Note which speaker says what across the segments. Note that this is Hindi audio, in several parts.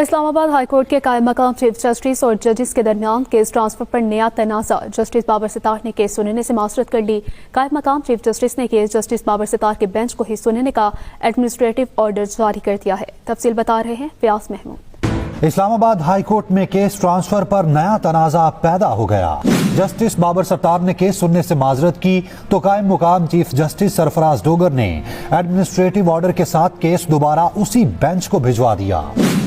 Speaker 1: इस्लामाबाद हाईकोर्ट के कायम मकाम चीफ जस्टिस और जजेस के दरमियान केस ट्रांसफर पर नया तनाज़ा। जस्टिस बाबर सितार ने केस सुनने से माजरत कर ली। कायम मकाम चीफ जस्टिस ने केस जस्टिस बाबर सितार के बेंच को ही सुनने का एडमिनिस्ट्रेटिव ऑर्डर जारी कर दिया है। तफसील बता रहे हैं व्यास महमूद।
Speaker 2: इस्लामाबाद हाई कोर्ट में केस ट्रांसफर पर नया तनाज़ा पैदा हो गया। जस्टिस बाबर सत्तार ने केस सुनने से माजरत की तो कायम मुकाम चीफ जस्टिस सरफराज डोगर ने एडमिनिस्ट्रेटिव ऑर्डर के साथ केस दोबारा उसी बेंच को भिजवा दिया।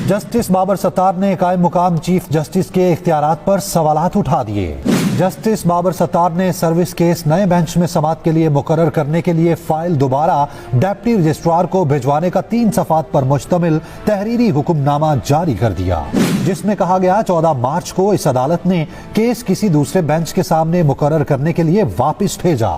Speaker 2: जस्टिस बाबर सत्तार ने कायम मुकाम चीफ जस्टिस के इख्तियारात पर सवालात उठा दिए। जस्टिस बाबर सत्तार ने सर्विस केस नए बेंच में समाअत के लिए मुकर्रर करने के लिए फाइल दोबारा डिप्टी रजिस्ट्रार को भिजवाने का 3 सफ़ात पर मुश्तमिल तहरीरी हुक्मनामा जारी कर दिया, जिसमें कहा गया 14 मार्च को इस अदालत ने केस किसी दूसरे बेंच के सामने मुकर्रर करने के लिए वापस भेजा।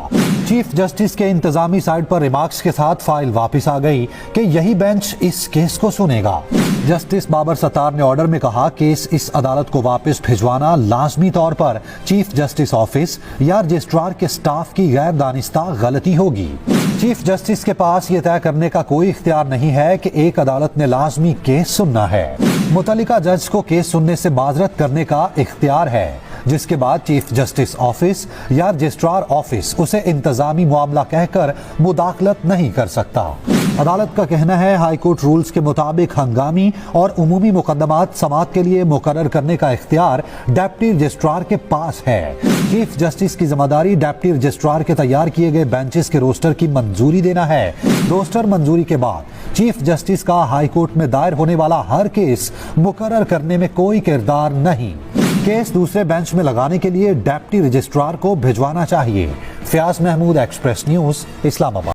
Speaker 2: चीफ जस्टिस के इंतजामी साइड पर रिमार्क्स के साथ फाइल वापस आ गई कि यही बेंच इस केस को सुनेगा। जस्टिस बाबर सत्तार ने ऑर्डर में कहा केस इस अदालत को वापस भिजवाना लाजमी तौर पर चीफ जस्टिस ऑफिस या रजिस्ट्रार के स्टाफ की गैर दानिस्ता गलती होगी। चीफ जस्टिस के पास ये तय करने का कोई इख्तियार नहीं है कि एक अदालत ने लाजमी केस सुनना है। मुतल्लिका जज को केस सुनने से माजरत करने का इख्तियार है, जिसके बाद चीफ जस्टिस ऑफिस या रजिस्ट्रार ऑफिस उसे इंतजामी मामला कहकर मुदाखलत नहीं कर सकता। अदालत का कहना है हाई कोर्ट रूल्स के मुताबिक हंगामी और उमूमी मुकदमात समाअत के लिए मुकर्रर करने का इख्तियार डिप्टी रजिस्ट्रार के पास है। चीफ जस्टिस की जिम्मेदारी डिप्टी रजिस्ट्रार के तैयार किए गए बेंचेस के रोस्टर की मंजूरी देना है। रोस्टर मंजूरी के बाद चीफ जस्टिस का हाई कोर्ट में दायर होने वाला हर केस मुकर्रर करने में कोई किरदार नहीं। केस दूसरे बेंच में लगाने के लिए डिप्टी रजिस्ट्रार को भिजवाना चाहिए। व्यास महमूद, एक्सप्रेस न्यूज, इस्लामाबाद।